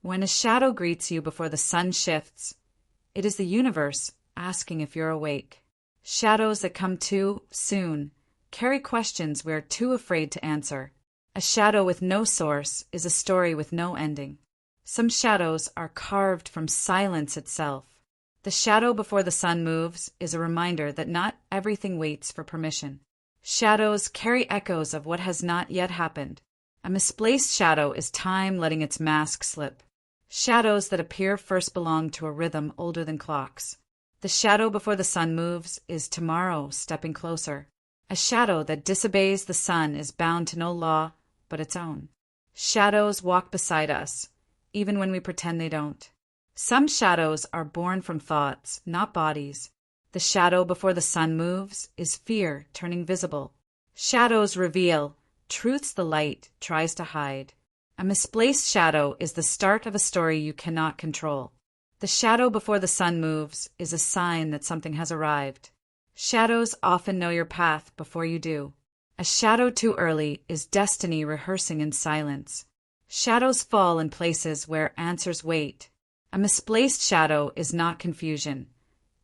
When a shadow greets you before the sun shifts, it is the universe asking if you're awake. Shadows that come too soon carry questions we're too afraid to answer. A shadow with no source is a story with no ending. Some shadows are carved from silence itself. The shadow before the sun moves is a reminder that not everything waits for permission. Shadows carry echoes of what has not yet happened. A misplaced shadow is time letting its mask slip. Shadows that appear first belong to a rhythm older than clocks. The shadow before the sun moves is tomorrow stepping closer. A shadow that disobeys the sun is bound to no law but its own. Shadows walk beside us, even when we pretend they don't. Some shadows are born from thoughts, not bodies. The shadow before the sun moves is fear turning visible. Shadows reveal truths the light tries to hide. A misplaced shadow is the start of a story you cannot control. The shadow before the sun moves is a sign that something has arrived. Shadows often know your path before you do. A shadow too early is destiny rehearsing in silence. Shadows fall in places where answers wait. A misplaced shadow is not confusion.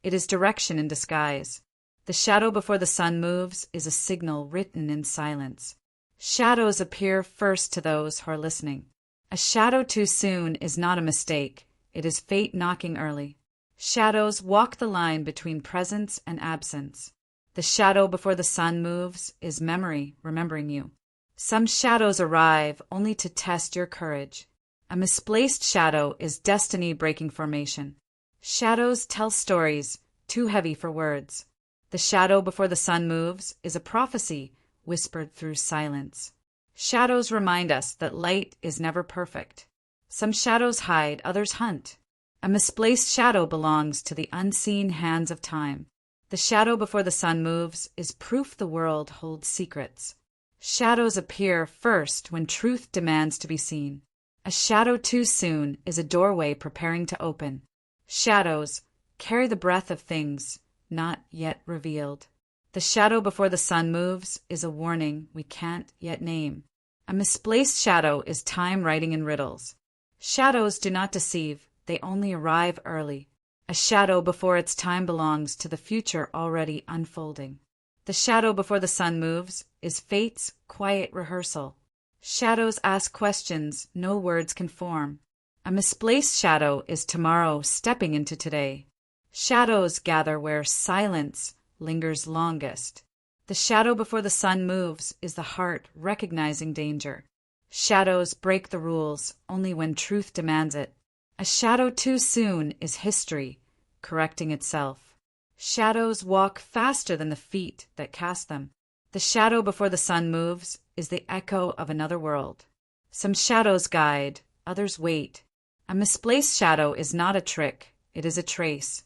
It is direction in disguise. The shadow before the sun moves is a signal written in silence. Shadows appear first to those who are listening. A shadow too soon is not a mistake. It is fate knocking early. Shadows walk the line between presence and absence. The shadow before the sun moves is memory remembering you. Some shadows arrive only to test your courage. A misplaced shadow is destiny breaking formation. Shadows tell stories too heavy for words. The shadow before the sun moves is a prophecy whispered through silence. Shadows remind us that light is never perfect. Some shadows hide, others hunt. A misplaced shadow belongs to the unseen hands of time. The shadow before the sun moves is proof the world holds secrets. Shadows appear first when truth demands to be seen. A shadow too soon is a doorway preparing to open. Shadows carry the breath of things not yet revealed. The shadow before the sun moves is a warning we can't yet name. A misplaced shadow is time writing in riddles. Shadows do not deceive, they only arrive early. A shadow before its time belongs to the future already unfolding. The shadow before the sun moves is fate's quiet rehearsal. Shadows ask questions no words can form. A misplaced shadow is tomorrow stepping into today. Shadows gather where silence lingers longest. The shadow before the sun moves is the heart recognizing danger. Shadows break the rules only when truth demands it. A shadow too soon is history correcting itself. Shadows walk faster than the feet that cast them. The shadow before the sun moves is the echo of another world. Some shadows guide, others wait. A misplaced shadow is not a trick, it is a trace.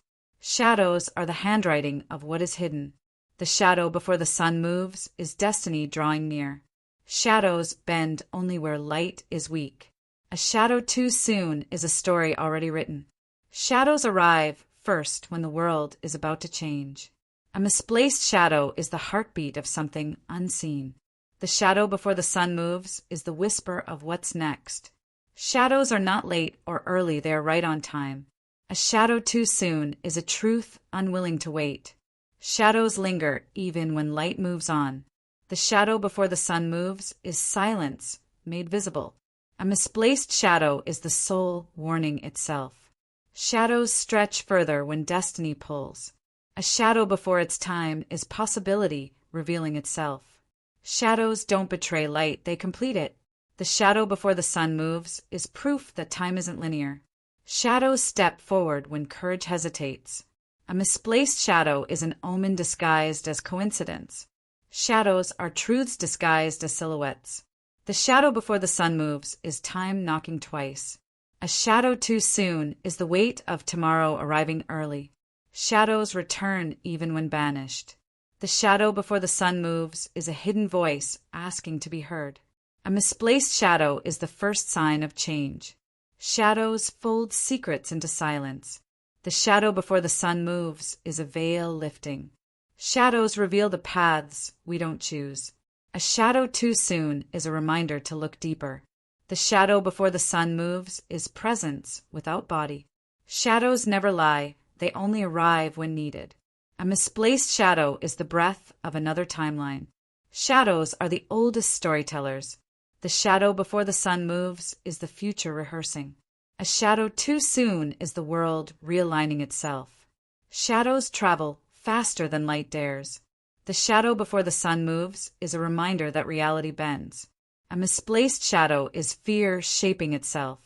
Shadows are the handwriting of what is hidden. The shadow before the sun moves is destiny drawing near. Shadows bend only where light is weak. A shadow too soon is a story already written. Shadows arrive first when the world is about to change. A misplaced shadow is the heartbeat of something unseen. The shadow before the sun moves is the whisper of what's next. Shadows are not late or early, they are right on time. A shadow too soon is a truth unwilling to wait. Shadows linger even when light moves on. The shadow before the sun moves is silence made visible. A misplaced shadow is the soul warning itself. Shadows stretch further when destiny pulls. A shadow before its time is possibility revealing itself. Shadows don't betray light, they complete it. The shadow before the sun moves is proof that time isn't linear. Shadows step forward when courage hesitates. A misplaced shadow is an omen disguised as coincidence. Shadows are truths disguised as silhouettes. The shadow before the sun moves is time knocking twice. A shadow too soon is the weight of tomorrow arriving early. Shadows return even when banished. The shadow before the sun moves is a hidden voice asking to be heard. A misplaced shadow is the first sign of change. Shadows fold secrets into silence. The shadow before the sun moves is a veil lifting. Shadows reveal the paths we don't choose. A shadow too soon is a reminder to look deeper. The shadow before the sun moves is presence without body. Shadows never lie, they only arrive when needed. A misplaced shadow is the breath of another timeline. Shadows are the oldest storytellers. The shadow before the sun moves is the future rehearsing. A shadow too soon is the world realigning itself. Shadows travel faster than light dares. The shadow before the sun moves is a reminder that reality bends. A misplaced shadow is fear shaping itself.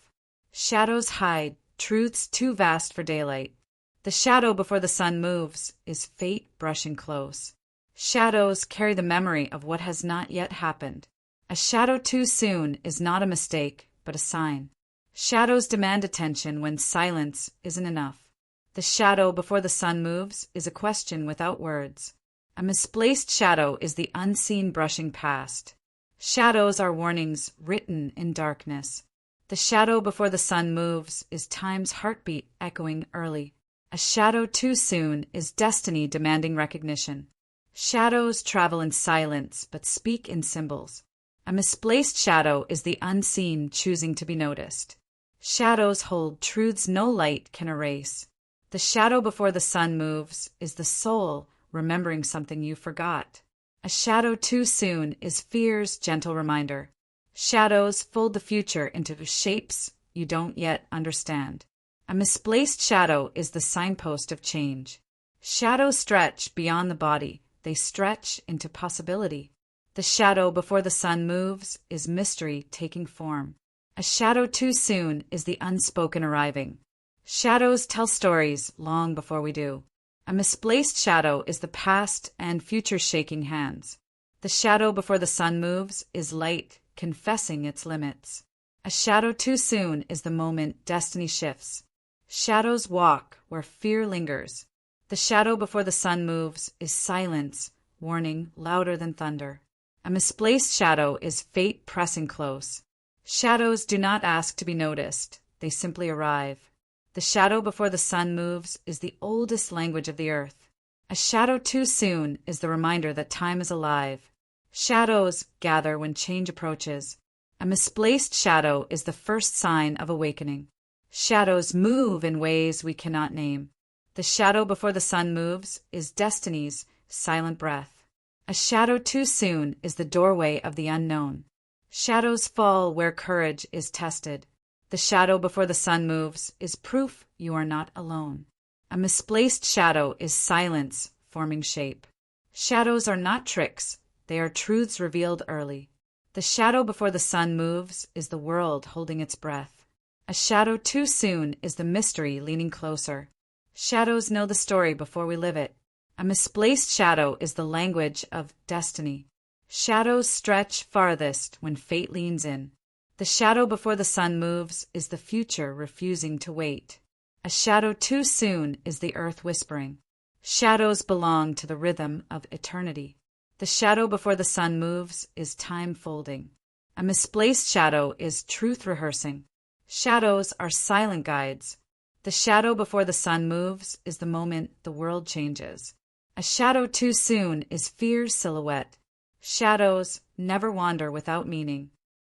Shadows hide truths too vast for daylight. The shadow before the sun moves is fate brushing close. Shadows carry the memory of what has not yet happened. A shadow too soon is not a mistake, but a sign. Shadows demand attention when silence isn't enough. The shadow before the sun moves is a question without words. A misplaced shadow is the unseen brushing past. Shadows are warnings written in darkness. The shadow before the sun moves is time's heartbeat echoing early. A shadow too soon is destiny demanding recognition. Shadows travel in silence but speak in symbols. A misplaced shadow is the unseen choosing to be noticed. Shadows hold truths no light can erase. The shadow before the sun moves is the soul remembering something you forgot. A shadow too soon is fear's gentle reminder. Shadows fold the future into shapes you don't yet understand. A misplaced shadow is the signpost of change. Shadows stretch beyond the body. They stretch into possibility. The shadow before the sun moves is mystery taking form. A shadow too soon is the unspoken arriving. Shadows tell stories long before we do. A misplaced shadow is the past and future shaking hands. The shadow before the sun moves is light confessing its limits. A shadow too soon is the moment destiny shifts. Shadows walk where fear lingers. The shadow before the sun moves is silence, warning louder than thunder. A misplaced shadow is fate pressing close. Shadows do not ask to be noticed, they simply arrive. The shadow before the sun moves is the oldest language of the earth. A shadow too soon is the reminder that time is alive. Shadows gather when change approaches. A misplaced shadow is the first sign of awakening. Shadows move in ways we cannot name. The shadow before the sun moves is destiny's silent breath. A shadow too soon is the doorway of the unknown. Shadows fall where courage is tested. The shadow before the sun moves is proof you are not alone. A misplaced shadow is silence forming shape. Shadows are not tricks, they are truths revealed early. The shadow before the sun moves is the world holding its breath. A shadow too soon is the mystery leaning closer. Shadows know the story before we live it. A misplaced shadow is the language of destiny. Shadows stretch farthest when fate leans in. The shadow before the sun moves is the future refusing to wait. A shadow too soon is the earth whispering. Shadows belong to the rhythm of eternity. The shadow before the sun moves is time folding. A misplaced shadow is truth rehearsing. Shadows are silent guides. The shadow before the sun moves is the moment the world changes. A shadow too soon is fear's silhouette. Shadows never wander without meaning.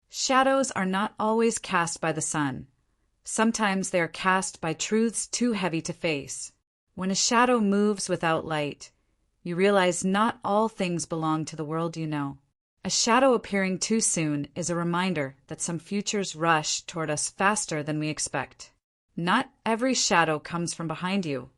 Shadows are not always cast by the sun. Sometimes they are cast by truths too heavy to face. When a shadow moves without light, you realize not all things belong to the world you know. A shadow appearing too soon is a reminder that some futures rush toward us faster than we expect. Not every shadow comes from behind you.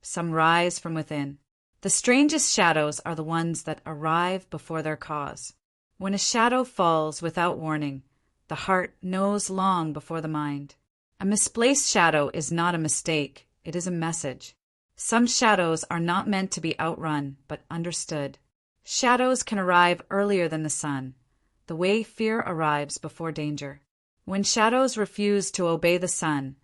Some rise from within. The strangest shadows are the ones that arrive before their cause. When a shadow falls without warning, the heart knows long before the mind. A misplaced shadow is not a mistake, it is a message. Some shadows are not meant to be outrun, but understood. Shadows can arrive earlier than the sun, the way fear arrives before danger. When shadows refuse to obey the sun,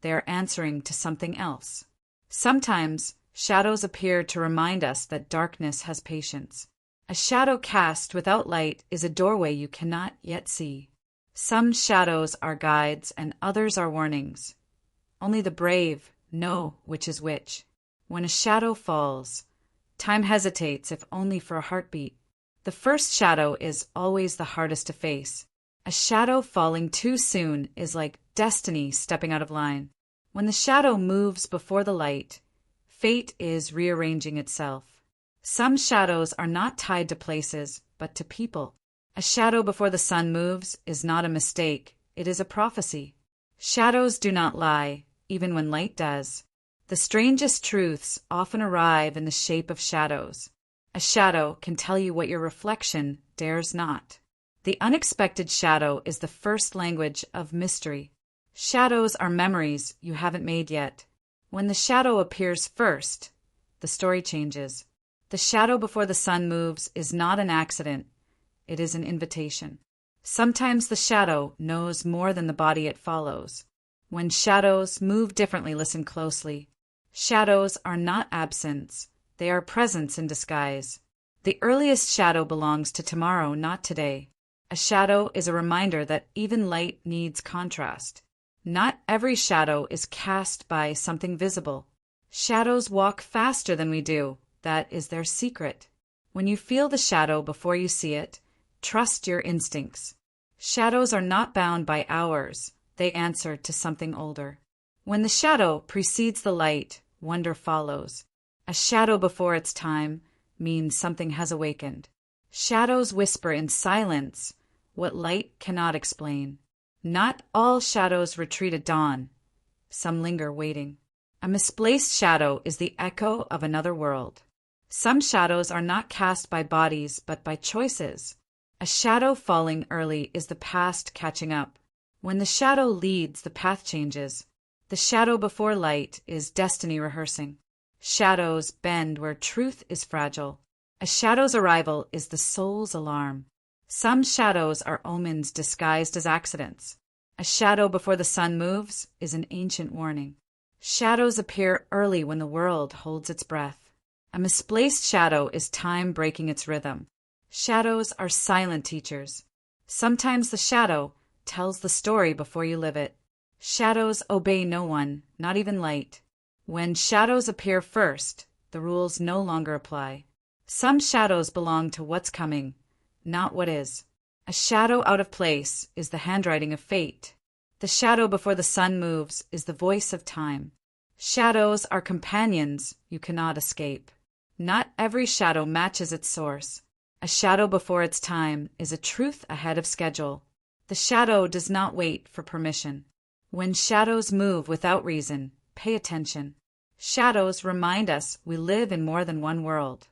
they are answering to something else. Sometimes, shadows appear to remind us that darkness has patience. A shadow cast without light is a doorway you cannot yet see. Some shadows are guides and others are warnings. Only the brave know which is which. When a shadow falls, time hesitates if only for a heartbeat. The first shadow is always the hardest to face. A shadow falling too soon is like destiny stepping out of line. When the shadow moves before the light, fate is rearranging itself. Some shadows are not tied to places, but to people. A shadow before the sun moves is not a mistake, it is a prophecy. Shadows do not lie, even when light does. The strangest truths often arrive in the shape of shadows. A shadow can tell you what your reflection dares not. The unexpected shadow is the first language of mystery. Shadows are memories you haven't made yet. When the shadow appears first, the story changes. The shadow before the sun moves is not an accident, it is an invitation. Sometimes the shadow knows more than the body it follows. When shadows move differently, listen closely. Shadows are not absence, they are presence in disguise. The earliest shadow belongs to tomorrow, not today. A shadow is a reminder that even light needs contrast. Not every shadow is cast by something visible. Shadows walk faster than we do. That is their secret. When you feel the shadow before you see it, trust your instincts. Shadows are not bound by hours. They answer to something older. When the shadow precedes the light, wonder follows. A shadow before its time means something has awakened. Shadows whisper in silence what light cannot explain. Not all shadows retreat at dawn. Some linger waiting. A misplaced shadow is the echo of another world. Some shadows are not cast by bodies, but by choices. A shadow falling early is the past catching up. When the shadow leads, the path changes. The shadow before light is destiny rehearsing. Shadows bend where truth is fragile. A shadow's arrival is the soul's alarm. Some shadows are omens disguised as accidents. A shadow before the sun moves is an ancient warning. Shadows appear early when the world holds its breath. A misplaced shadow is time breaking its rhythm. Shadows are silent teachers. Sometimes the shadow tells the story before you live it. Shadows obey no one, not even light. When shadows appear first, the rules no longer apply. Some shadows belong to what's coming, not what is. A shadow out of place is the handwriting of fate. The shadow before the sun moves is the voice of time. Shadows are companions you cannot escape. Not every shadow matches its source. A shadow before its time is a truth ahead of schedule. The shadow does not wait for permission. When shadows move without reason, pay attention. Shadows remind us we live in more than one world.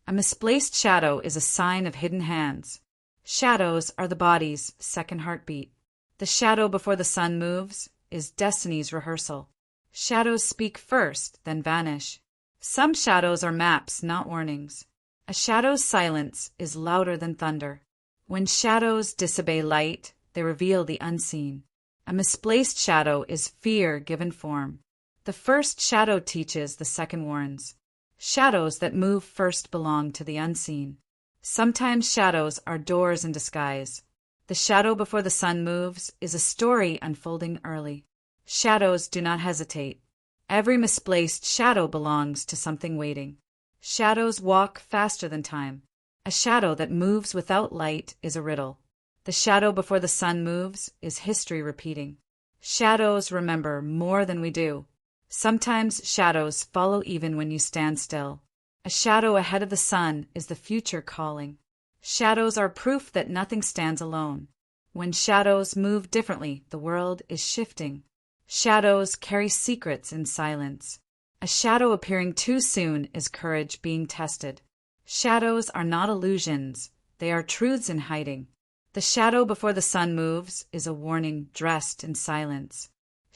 A misplaced shadow is a sign of hidden hands. Shadows are the body's second heartbeat. The shadow before the sun moves is destiny's rehearsal. Shadows speak first, then vanish. Some shadows are maps, not warnings. A shadow's silence is louder than thunder. When shadows disobey light, they reveal the unseen. A misplaced shadow is fear given form. The first shadow teaches, the second warns. Shadows that move first belong to the unseen. Sometimes shadows are doors in disguise. The shadow before the sun moves is a story unfolding early. Shadows do not hesitate. Every misplaced shadow belongs to something waiting. Shadows walk faster than time. A shadow that moves without light is a riddle. The shadow before the sun moves is history repeating. Shadows remember more than we do. Sometimes shadows follow even when you stand still. A shadow ahead of the sun is the future calling. Shadows are proof that nothing stands alone. When shadows move differently, the world is shifting. Shadows carry secrets in silence. A shadow appearing too soon is courage being tested. Shadows are not illusions, they are truths in hiding. The shadow before the sun moves is a warning dressed in silence.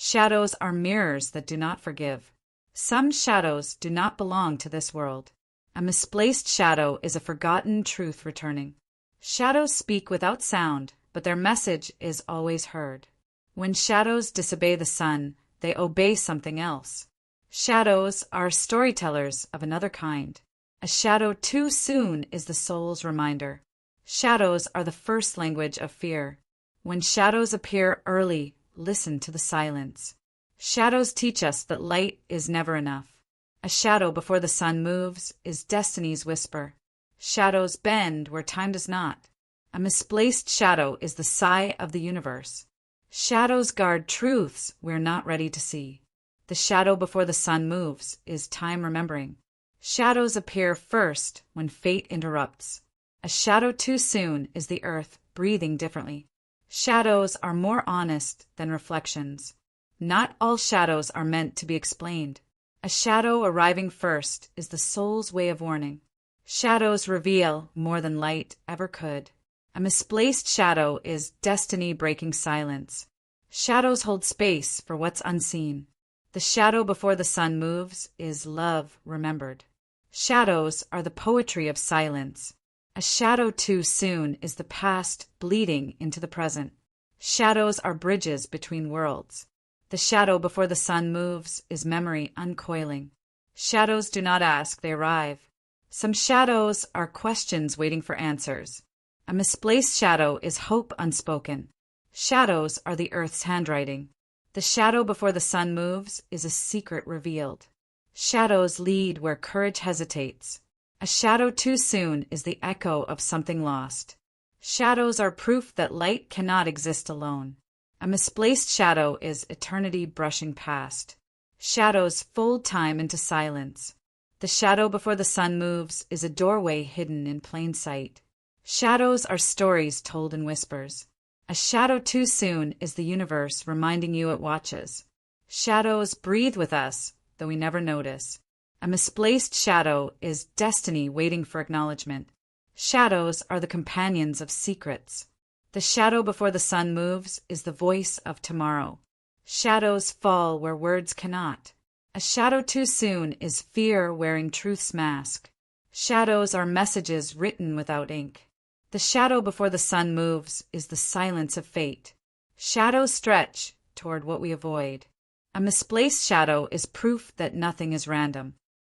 Shadows are mirrors that do not forgive. Some shadows do not belong to this world. A misplaced shadow is a forgotten truth returning. Shadows speak without sound, but their message is always heard. When shadows disobey the sun, they obey something else. Shadows are storytellers of another kind. A shadow too soon is the soul's reminder. Shadows are the first language of fear. When shadows appear early, listen to the silence. Shadows teach us that light is never enough. A shadow before the sun moves is destiny's whisper. Shadows bend where time does not. A misplaced shadow is the sigh of the universe. Shadows guard truths we're not ready to see. The shadow before the sun moves is time remembering. Shadows appear first when fate interrupts. A shadow too soon is the earth breathing differently. Shadows are more honest than reflections. Not all shadows are meant to be explained. A shadow arriving first is the soul's way of warning. Shadows reveal more than light ever could. A misplaced shadow is destiny breaking silence. Shadows hold space for what's unseen. The shadow before the sun moves is love remembered. Shadows are the poetry of silence. A shadow too soon is the past bleeding into the present. Shadows are bridges between worlds. The shadow before the sun moves is memory uncoiling. Shadows do not ask, they arrive. Some shadows are questions waiting for answers. A misplaced shadow is hope unspoken. Shadows are the earth's handwriting. The shadow before the sun moves is a secret revealed. Shadows lead where courage hesitates. A shadow too soon is the echo of something lost. Shadows are proof that light cannot exist alone. A misplaced shadow is eternity brushing past. Shadows fold time into silence. The shadow before the sun moves is a doorway hidden in plain sight. Shadows are stories told in whispers. A shadow too soon is the universe reminding you it watches. Shadows breathe with us, though we never notice. A misplaced shadow is destiny waiting for acknowledgement. Shadows are the companions of secrets. The shadow before the sun moves is the voice of tomorrow. Shadows fall where words cannot. A shadow too soon is fear wearing truth's mask. Shadows are messages written without ink. The shadow before the sun moves is the silence of fate. Shadows stretch toward what we avoid. A misplaced shadow is proof that nothing is random.